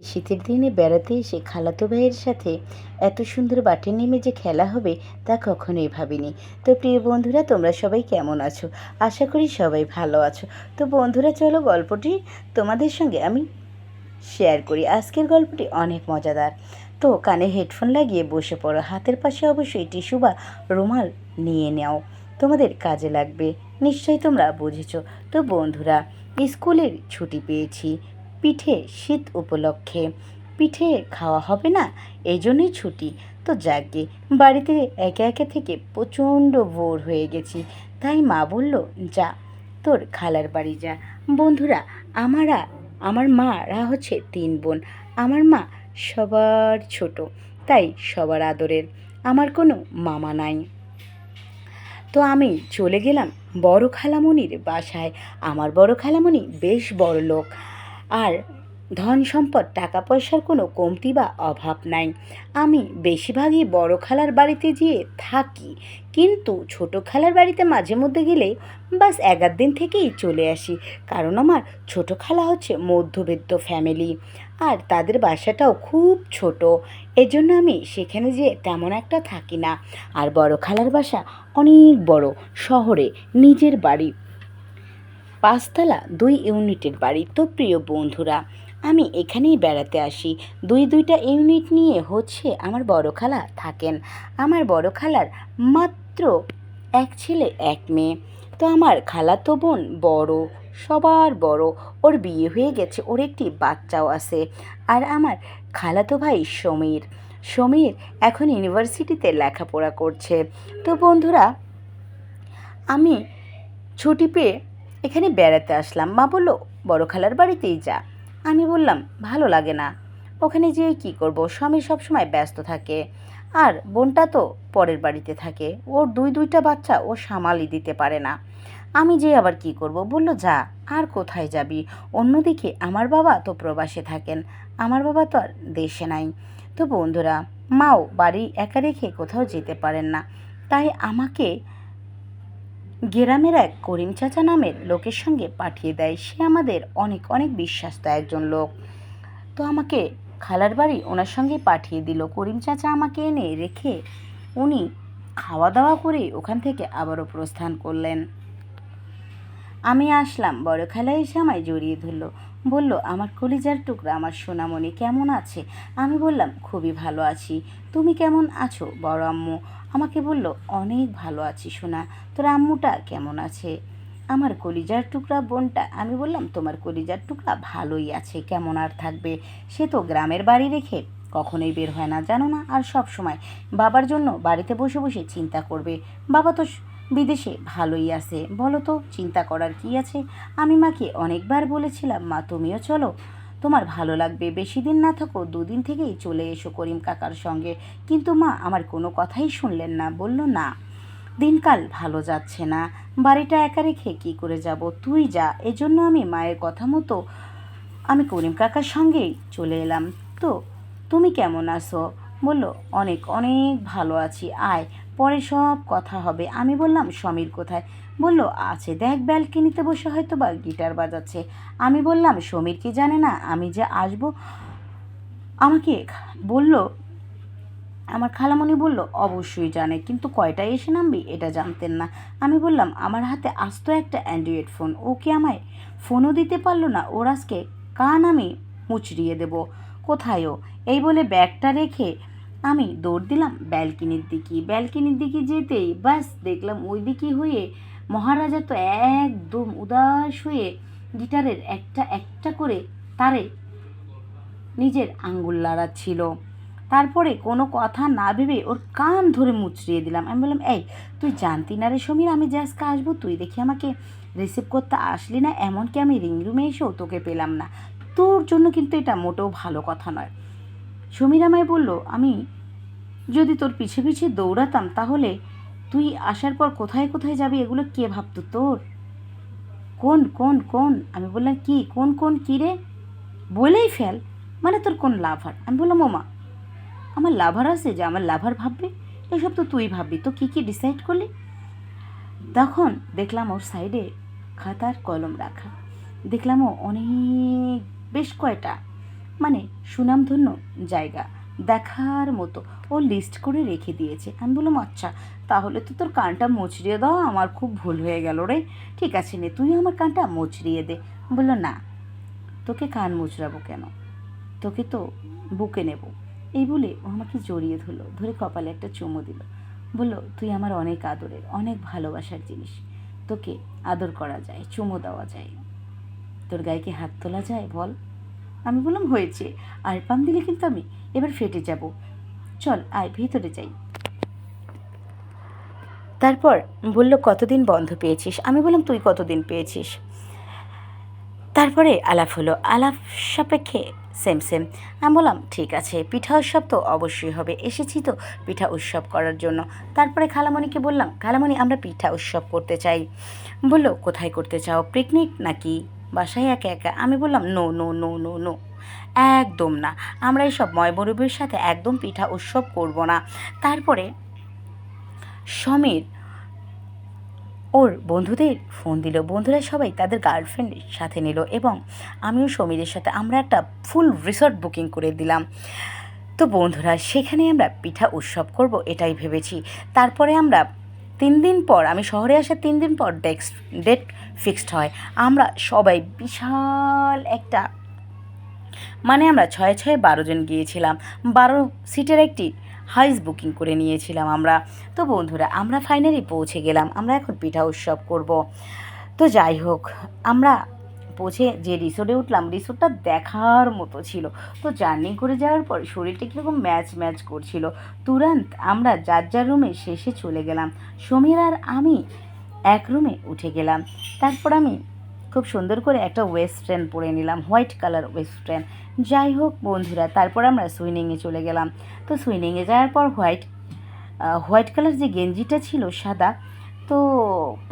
শীতের দিনে বেড়াতে এসে খালাতো ভাইয়ের সাথে এত সুন্দর বাটে নেমে যে খেলা হবে তা কখনোই ভাবিনি। তো প্রিয় বন্ধুরা, তোমরা সবাই কেমন আছো? আশা করি সবাই ভালো আছো। তো বন্ধুরা, চলো গল্পটি তোমাদের সঙ্গে আমি শেয়ার করি। আজকের গল্পটি অনেক মজাদার। তো কানে হেডফোন লাগিয়ে বসে পড়ো, হাতের পাশে অবশ্যই টিস্যু বা রুমাল নিয়ে নাও, তোমাদের কাজে লাগবে। নিশ্চয়ই তোমরা বুঝেছো। তো বন্ধুরা, স্কুলের ছুটি পেয়েছি, পিঠে শীত উপলক্ষে পিঠে খাওয়া হবে না, এই জন্যই ছুটি। তো যাকগে, বাড়িতে একে একে থেকে প্রচণ্ড বোর হয়ে গেছি। তাই মা বলল, যা তোর খালার বাড়ি যা। বন্ধুরা, আমার মারা হচ্ছে 3 বোন। আমার মা সবার ছোট, তাই সবার আদরের। আমার কোনো মামা নাই। তো আমি চলে গেলাম বড় খালামণির বাসায়। আমার বড় খালামণি বেশ বড়লোক, আর ধন সম্পদ টাকা পয়সার কোনো কমতি বা অভাব নাই। আমি বেশিরভাগই বড় খালার বাড়িতে গিয়ে থাকি, কিন্তু ছোট খালার বাড়িতে মাঝে মধ্যে গেলে বাস 11 দিন থেকেই চলে আসি। কারণ আমার ছোট খালা হচ্ছে মধ্যবিত্ত ফ্যামিলি, আর তাদের বাসাটাও খুব ছোট। এজন্য আমি সেখানে যেয়ে তেমন একটা থাকি না। আর বড় খালার বাসা অনেক বড়, শহরে, নিজের বাড়ি, 5 তলা 2 ইউনিটের বাড়ি। তো প্রিয় বন্ধুরা, আমি এখানেই বেড়াতে আসি। দুইটা ইউনিট নিয়ে হচ্ছে আমার বড় খালা থাকেন। আমার বড় খালার মাত্র এক ছেলে এক মেয়ে। তো আমার খালাতো বোন বড়, সবার বড়, ওর বিয়ে হয়ে গেছে, ওর একটি বাচ্চাও আছে। আর আমার খালাতো ভাই সমীর সমীর এখন ইউনিভার্সিটিতে লেখাপড়া করছে। তো বন্ধুরা, আমি ছুটি পেয়ে এখানে বেড়াতে আসলাম। মা বলল, বড় খালার বাড়িতেই যা। আমি বললাম, ভালো লাগে না, ওখানে যেয়ে কী করব, স্বামী সবসময় ব্যস্ত থাকে, আর বোনটা তো পরের বাড়িতে থাকে, ওর দুইটা বাচ্চা ও সামালই দিতে পারে না। আমি যে আবার কি করব? বলল, যা, আর কোথায় যাবি? অন্যদিকে আমার বাবা তো প্রবাসে থাকেন, আমার বাবা তো আর দেশে নাই। তো বন্ধুরা, মাও বাড়ি একা রেখে কোথাও যেতে পারেন না, তাই আমাকে গ্রামের এক করিম চাচা নামের লোকের সঙ্গে পাঠিয়ে দেয়। সে আমাদের অনেক অনেক বিশ্বাস্ত একজন লোক। তো আমাকে খালার বাড়ি ওনার সঙ্গে পাঠিয়ে দিল। করিম চাচা আমাকে এনে রেখে উনি খাওয়া দাওয়া করে ওখান থেকে আবারও প্রস্থান করলেন। আমি আসলাম, বড় খালা এসে আমায় জড়িয়ে ধরলো, বলল, আমার কলিজার টুকরা, আমার সোনামণি কেমন আছে? আমি বললাম, খুবই ভালো আছি। তুমি কেমন আছো? বড় আম্মু আমাকে বলল, অনেক ভালো আছি সোনা। তোর আম্মুটা কেমন আছে? আমার কলিজার টুকরা বোনটা, আমি বললাম, তোমার কলিজার টুকরা ভালোই আছে, কেমন আর থাকবে? সে তো গ্রামের বাড়ি রেখে কখনোই বের হয় না, জানো না? আর সব সময় বাবার জন্য বাড়িতে বসে বসে চিন্তা করবে। বাবা তো বিদেশে ভালোই আছে, বলো তো চিন্তা করার কি আছে? আমি মাকে অনেকবার বলেছিলাম, মা তুমিও চলো, তোমার ভালো লাগবে, বেশি দিন না থাকো, 2 দিন থেকেই চলে এসো করিম কাকার সঙ্গে। কিন্তু মা আমার কোনো কথাই শুনলেন না, বলল, না, দিনকাল ভালো যাচ্ছে না, বাড়িটা একা রেখে কী করে যাব, তুই যা। এজন্য আমি মায়ের কথা মতো আমি করিম কাকার সঙ্গেই চলে এলাম। তো তুমি কেমন আছো? বলল, অনেক অনেক ভালো আছি, আয়, পরে সব কথা হবে। আমি বললাম, সমীর কোথায়? বলল, আছে, দেখ ব্যালকনিতে বসে হয়তো বা গিটার বাজাচ্ছে। আমি বললাম, সমীর কি জানে না আমি যে আসবো? আমাকে বলল, আমার খালামণি বলল, অবশ্যই জানে, কিন্তু কয়টায় এসে নামবি এটা জানতেন না। আমি বললাম, আমার হাতে আস্ত একটা অ্যান্ড্রয়েড ফোন, ওকে আমায় ফোনও দিতে পারলো না, ওর আজকে কান আমি মুচড়িয়ে দেব। কোথায় ও? এই বলে ব্যাগটা রেখে আমি দৌড় দিলাম ব্যালকনির দিকে যেতেই ব্যাস দেখলাম ওই দিকে হয়ে মহারাজা তো একদম উদাস হয়ে গিটারের একটা একটা করে তারে নিজের আঙ্গুল লাড়াচ্ছিল। তারপরে কোনো কথা না ভেবে ওর কান ধরে মুচড়িয়ে দিলাম। আমি বললাম, এই তুই জানতি না রে সমীর আমি যে আজকে আসবো? তুই দেখি আমাকে রিসিভ করতে আসলি না, এমনকি আমি রিং রুমে এসেও তোকে পেলাম না। তোর জন্য কিন্তু এটা মোটেও ভালো কথা নয়। সমীর আমায় বলল, আমি যদি তোর পিছে পিছে দৌড়াতাম তাহলে তুই আসার পর কোথায় কোথায় যাবি এগুলো কে ভাবতো তোর? কোন কোন কোন? আমি বললাম, কি কোন কোন কী রে? বলেই ফেল, মানে তোর কোন লাভার? আমি বললাম, ওমা, আমার লাভার আছে যে আমার লাভার ভাববে? এসব তো তুই ভাববি, তো কী কী ডিসাইড করলি? তখন দেখলাম ওর সাইডে খাতার কলম রাখা, দেখলাম ও অনেক বেশ কয়টা মানে সুনামধন্য জায়গা দেখার মতো ও লিস্ট করে রেখে দিয়েছে। আমি বললাম আচ্ছা, তাহলে তো তোর কানটা মুচড়িয়ে দাও, আমার খুব ভুল হয়ে গেল রে। ঠিক আছে নে, তুই আমার কানটা মুচড়িয়ে দে। বললো না, তোকে কান মুচড়াবো কেন, তোকে তো বুকে নেব। এই বলে ও আমাকে জড়িয়ে ধরলো, ধরে কপালে একটা চুমু দিল। বলল, তুই আমার অনেক আদরের, অনেক ভালোবাসার জিনিস, তোকে আদর করা যায়, চুমু দেওয়া যায়, তোর গায়ে কি হাত তোলা যায় বল। আমি বললাম হয়েছে, আর পাম দিলে কিন্তু আমি এবার ফেটে যাব, চল আয় ভিতরে যাই। তারপর বলল, কতদিন বন্ধ পেয়েছিস? আমি বললাম, তুই কতদিন পেয়েছিস? তারপরে আলাপ হলো, আলাপ সাপেক্ষে সেম সেম। আমি বললাম ঠিক আছে, পিঠা উৎসব তো অবশ্যই হবে, এসেছি তো পিঠা উৎসব করার জন্য। তারপরে খালামণিকে বললাম, খালামণি আমরা পিঠা উৎসব করতে চাই। বললো, কোথায় করতে চাও, পিকনিক নাকি বাসায় একা একা? আমি বললাম, no no no no no, একদম না, আমরা এইসব ময়মরূপের সাথে একদম পিঠা উৎসব করব না। তারপরে সমীর ওর বন্ধুদের ফোন দিল, বন্ধুরা সবাই তাদের গার্লফ্রেন্ডের সাথে নিল এবং আমিও সমীরের সাথে আমরা একটা ফুল রিসর্ট বুকিং করে দিলাম। তো বন্ধুরা, সেখানে আমরা পিঠা উৎসব করব এটাই ভেবেছি। তারপরে আমরা 3 দিন পর, আমি শহরে আসার 3 দিন পর ডেট ফিক্সড হয়। আমরা সবাই বিশাল একটা, মানে আমরা 6 6 12 জন গিয়েছিলাম, 12 সিটের একটি হাউস বুকিং করে নিয়েছিলাম আমরা। তো বন্ধুরা, আমরা ফাইনালি পৌঁছে গেলাম, আমরা এখন পিঠা উৎসব করব। তো যাই হোক, আমরা পৌঁছে যে রিসোর্টে উঠলাম, রিসোর্টটা দেখার মতো ছিল। তো জার্নি করে যাওয়ার পর শরীরটা কীরকম ম্যাচ ম্যাচ করছিল। তুরন্ত আমরা যার যার রুমে শেষে চলে গেলাম। সমীর আর আমি এক রুমে উঠে গেলাম। তারপর আমি খুব সুন্দর করে একটা ওয়েস্টার্ন পরে নিলাম, হোয়াইট কালার ওয়েস্টার্ন। যাই হোক বন্ধুরা, তারপর আমরা সুইমিংয়ে চলে গেলাম। তো সুইমিংয়ে যাওয়ার পর হোয়াইট কালার যে গেঞ্জিটা ছিল সাদা, তো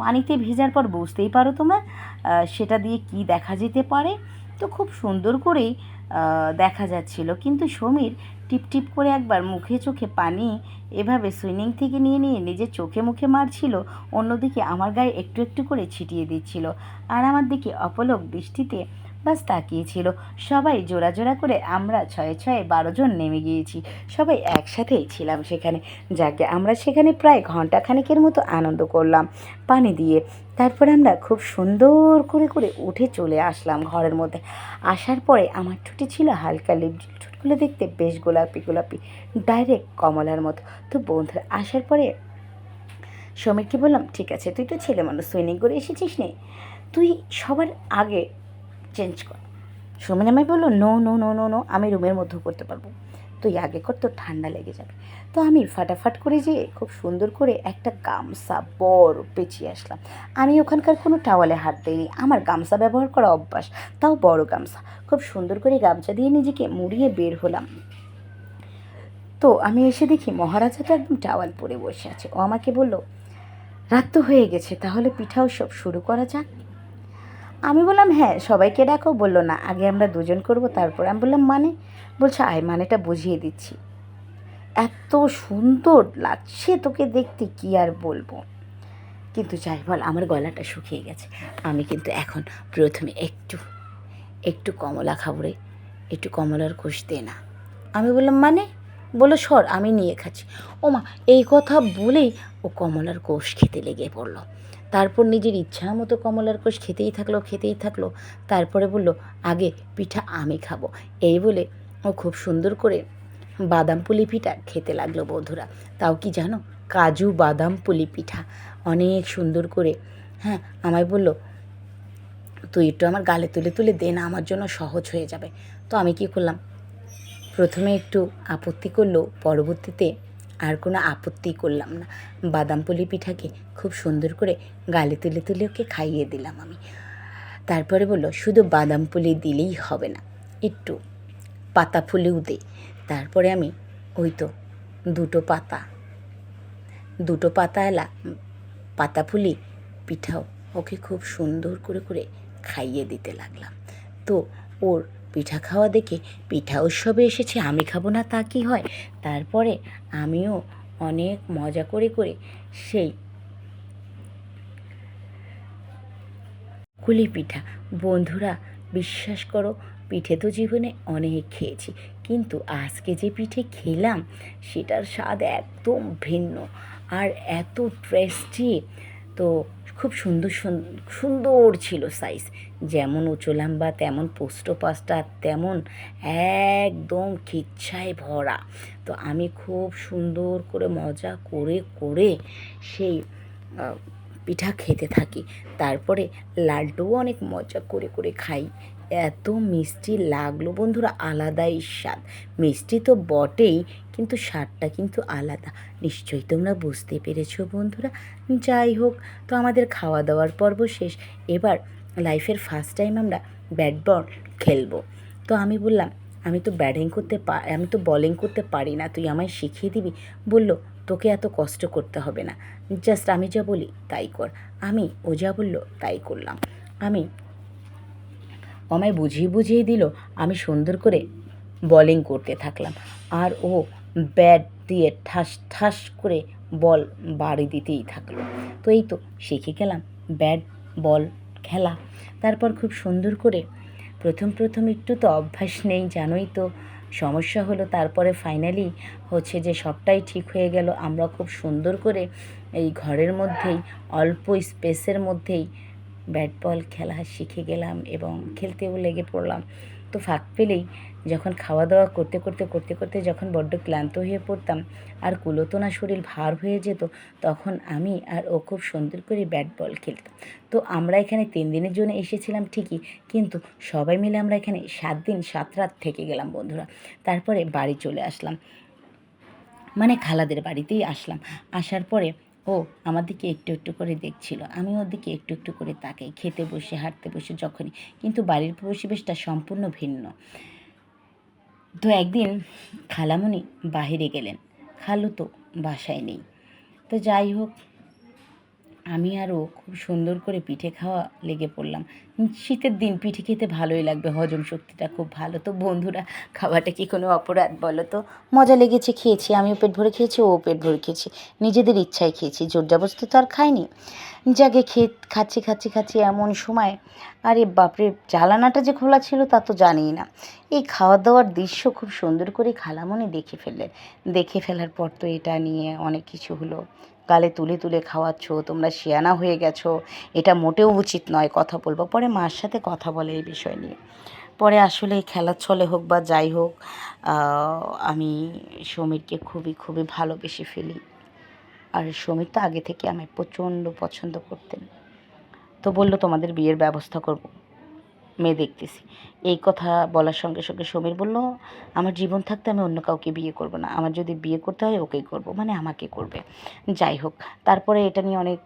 পানিতে ভেজার পর বুঝতেই পারো তোমরা সেটা দিয়ে কি দেখা যেতে পারে। তো খুব সুন্দর করেই দেখা যাচ্ছিল, কিন্তু সমীর টিপ টিপ করে একবার মুখে চোখে পানি এভাবে সুইমিং থেকে নিয়ে নিয়ে নিজের চোখে মুখে মারছিল, অন্যদিকে আমার গায়ে একটু একটু করে ছিটিয়ে দিচ্ছিল, আর আমার দিকে অপলক দৃষ্টিতে বাস তাকিয়েছিল। সবাই জোড়া জোড়া করে আমরা 6 6 12 জন নেমে গিয়েছি, সবাই একসাথেই ছিলাম সেখানে। যাকে আমরা সেখানে প্রায় ঘন্টাখানেকের মতো আনন্দ করলাম পানি দিয়ে। তারপরে আমরা খুব সুন্দর করে করে উঠে চলে আসলাম ঘরের মধ্যে। আসার পরে আমার ঠোঁটে ছিল হালকা লিপস্টিক, ঠোঁটগুলো দেখতে বেশ গোলাপি গোলাপি, ডাইরেক্ট কমলার মতো। তো বন্ধুরা, আসার পরে সমীরকে বললাম, ঠিক আছে, তুই তো ছেলে মানুষ, সুইমিং করে এসেছিস নে, তুই সবার আগে চেঞ্জ কর। সমীর আমায় বললো, no no no no no, আমি রুমের মধ্যেও করতে পারবো, তুই আগে কর, তোর ঠান্ডা লেগে যাবে। তো আমি ফাটাফাট করে যেয়ে খুব সুন্দর করে একটা গামছা বড় পেঁচিয়ে আসলাম। আমি ওখানকার কোনো টাওয়ালে হাত দিইনি, আমার গামছা ব্যবহার করা অভ্যাস, তাও বড় গামছা। খুব সুন্দর করে গামছা দিয়ে নিজেকে মুড়িয়ে বের হলাম। তো আমি এসে দেখি মহারাজাটা একদম টাওয়াল পরে বসে আছে। ও আমাকে বলল, রাত তো হয়ে গেছে, তাহলে পিঠা উৎসব শুরু করা যাক। আমি বললাম, হ্যাঁ, সবাইকে ডাকো। বললো, না, আগে আমরা 2 জন করবো, তারপর। আমি বললাম, মানে? বলছে, আয়, মানেটা বুঝিয়ে দিচ্ছি। এত সুন্দর লাগছে তোকে দেখতে, কি আর বলবো। কিন্তু যাই বল, আমার গলাটা শুকিয়ে গেছে। আমি কিন্তু এখন প্রথমে একটু একটু কমলা খাবো রে, একটু কমলার কোষ দে না। আমি বললাম, মানে? বললো, সর, আমি নিয়ে খাচ্ছি। ও মা, এই কথা বলেই ও কমলার কোষ খেতে লেগে পড়লো। তারপর নিজের ইচ্ছা মতো কমলার কোষ খেতেই থাকলো। তারপরে বলল, আগে পিঠা আমি খাবো। এই বলে ও খুব সুন্দর করে বাদাম পুলি পিঠা খেতে লাগলো বন্ধুরা। তাও কি জানো, কাজু বাদাম পুলি পিঠা, অনেক সুন্দর করে। হ্যাঁ, আমায় বলল, তুই একটু আমার গালে তুলে তুলে দে না, আমার জন্য সহজ হয়ে যাবে। তো আমি কি করলাম, প্রথমে একটু আপত্তি করলেও পরবর্তীতে আর কোনো আপত্তি করলাম না। বাদাম পুলি পিঠাকে খুব সুন্দর করে গালে তুলে তুলে ওকে খাইয়ে দিলাম আমি। তারপরে বললো, শুধু বাদাম পুলি দিলেই হবে না, একটু পাতা ফুলিও দে। তারপরে আমি ওই তো দুটো পাতাওয়ালা পাতা ফুলি পিঠাও ওকে খুব সুন্দর করে করে খাইয়ে দিতে লাগলাম। তো ওর পিঠা খাওয়া দেখে, পিঠা উৎসবে এসেছে, আমি খাবো না তা কি হয়। তারপরে আমিও অনেক মজা করে করে সেই কুলি পিঠা, বন্ধুরা বিশ্বাস করো, পিঠে তো জীবনে অনেক খেয়েছি, কিন্তু আজকে যে পিঠে খেলাম সেটার স্বাদ একদম ভিন্ন আর এত টেস্টি। তো খুব সুন্দর সুন্দর ছিল সাইজ, যেমন উঁচু লম্বা তেমন পোস্ত পাস্তা তেমন একদম খিচ্ছায় ভরা। তো আমি খুব সুন্দর করে মজা করে করে সেই পিঠা খেতে থাকি। তারপরে লাড্ডুও অনেক মজা করে করে খাই। এত মিষ্টি লাগলো বন্ধুরা, আলাদাই স্বাদ। মিষ্টি তো বটেই, কিন্তু স্বাদটা কিন্তু আলাদা। নিশ্চয়ই তোমরা বুঝতে পেরেছো বন্ধুরা। যাই হোক, তো আমাদের খাওয়া দাওয়ার পর্ব শেষ। এবার লাইফের ফার্স্ট টাইম আমরা ব্যাট বল খেলবো। তো আমি বললাম, আমি তো বলিং করতে পারি না, তুই আমায় শিখিয়ে দিবি। বলল, তোকে এত কষ্ট করতে হবে না, জাস্ট আমি যা বলি তাই কর। ও যা বললো তাই করলাম। আমায় বুঝিয়ে বুঝিয়ে দিল, আমি সুন্দর করে বলিং করতে থাকলাম, আর ও ব্যাট দিয়ে ঠাস ঠাস করে বল বাড়ি দিতেই থাকলো। তো এই তো শিখে গেলাম ব্যাট বল খেলা। তারপর খুব সুন্দর করে প্রথম একটু তো অভ্যাস নেই, জানোই তো, সমস্যা হলো। তারপরে ফাইনালি হচ্ছে যে সবটাই ঠিক হয়ে গেল। আমরা খুব সুন্দর করে এই ঘরের মধ্যেই অল্প স্পেসের মধ্যেই ব্যাট বল খেলা শিখে গেলাম এবং খেলতেও লেগে পড়লাম। তো ফাঁক পেলেই যখন খাওয়া দাওয়া করতে যখন বড্ড ক্লান্ত হয়ে পড়তাম আর কুলোতো না, শরীর ভার হয়ে যেত, তখন আমি আর ও খুব সুন্দর করে ব্যাট বল খেলতাম। তো আমরা এখানে 3 দিনের জন্য এসেছিলাম ঠিকই, কিন্তু সবাই মিলে আমরা এখানে 7 দিন 7 রাত থেকে গেলাম বন্ধুরা। তারপরে বাড়ি চলে আসলাম, মানে খালাদের বাড়িতেই আসলাম। আসার পরে ও আমার দিকে একটু একটু করে দেখছিল, আমি ওর দিকে একটু একটু করে তাকাই, খেতে বসে হাঁটতে বসে যখনই। কিন্তু বাড়ির পরিবেশটা সম্পূর্ণ ভিন্ন। তো একদিন খালামণি বাহিরে গেলেন, খালু তো বাসায় নেই। তো যাই হোক, আমি আরও খুব সুন্দর করে পিঠে খাওয়া লেগে পড়লাম। শীতের দিন পিঠে খেতে ভালোই লাগবে, হজম শক্তিটা খুব ভালো। তো বন্ধুরা, খাওয়াটা কি কোনো অপরাধ বলো তো? মজা লেগেছে, খেয়েছি, আমিও পেট ভরে খেয়েছি, ও পেট ভরে খেয়েছি, নিজেদের ইচ্ছায় খেয়েছি, জোর জবরদস্তি তো আর খাইনি। জাগে খাচ্ছি এমন সময়, আরে বাপরে, জ্বালানাটা যে খোলা ছিল তা তো জানিই না। এই খাওয়া দাওয়ার দৃশ্য খুব সুন্দর করে খালামণি দেখে ফেললেন। দেখে ফেলার পর তো এটা নিয়ে অনেক কিছু হলো, গালে তুলে তুলে খাওয়াচ্ছ, তোমরা শিয়ানা হয়ে গেছো, এটা মোটেও উচিত নয়, কথা বলবো। পরে মার সাথে কথা বলে এই বিষয় নিয়ে। পরে আসলে খেলার ছলে হোক বা যাই হোক, আমি সমীরকে খুবই খুবই ভালোবেসে ফেলি। আর সমীর তো আগে থেকে আমায় প্রচণ্ড পছন্দ করতেন। তো বললো, তোমাদের বিয়ের ব্যবস্থা করব, মেয়ে দেখতেছি। এই কথা বলার সঙ্গে সঙ্গে সমীর বলল, আমার জীবন থাকতে আমি অন্য কাউকে বিয়ে করব না, আমার যদি বিয়ে করতে হয় ওকেই করব, মানে আমাকে করবে। যাই হোক, তারপরে এটা নিয়ে অনেক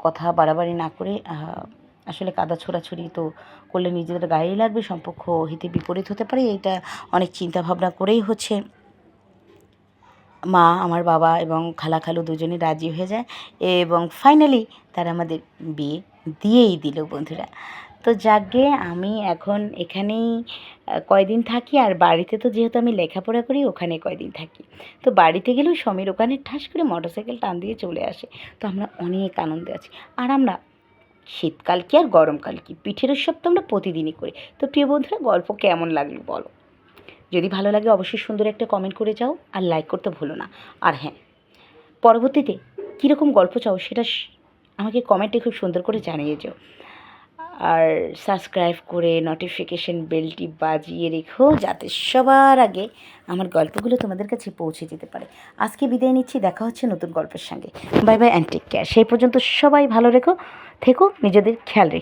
কথা বাড়াবাড়ি না করে, আসলে কাদা ছোড়াছুড়ি তো করলে নিজেদের গায়েই লাগবে, সম্পর্ক হিতে বিপরীত হতে পারে, এইটা অনেক চিন্তা ভাবনা করেই হচ্ছে মা, আমার বাবা এবং খালু দুজনেই রাজি হয়ে যায় এবং ফাইনালি তারা আমাদের বিয়ে দিয়েই দিল বন্ধুরা। তো যাকগে, আমি এখন এখানেই কয়দিন থাকি, আর বাড়িতে তো যেহেতু আমি লেখাপড়া করি ওখানে কয়দিন থাকি। তো বাড়িতে গেলেও সমীর ওখানে ঠাস করে মোটরসাইকেল টান দিয়ে চলে আসে। তো আমরা অনেক আনন্দে আছি। আর আমরা শীতকাল কি আর গরমকাল কি, পিঠের উৎসব তো আমরা প্রতিদিনই করি। তো প্রিয় বন্ধুরা, গল্প কেমন লাগলো বলো? যদি ভালো লাগে অবশ্যই সুন্দর একটা কমেন্ট করে যাও, আর লাইক করতে ভুলো না। আর হ্যাঁ, পরবর্তীতে কীরকম গল্প চাও সেটা আমাকে কমেন্টে খুব সুন্দর করে জানিয়ে যাও। আর সাবস্ক্রাইব করে নোটিফিকেশন বেলটি বাজিয়ে রেখো, যাতে সবার আগে আমার গল্পগুলো তোমাদের কাছে পৌঁছে যেতে পারে। আজকে বিদায় নিচ্ছি, দেখা হচ্ছে নতুন গল্পের সঙ্গে। Bye bye and take care. সেই পর্যন্ত সবাই ভালো থেকো, নিজেদের খেয়াল রেখো।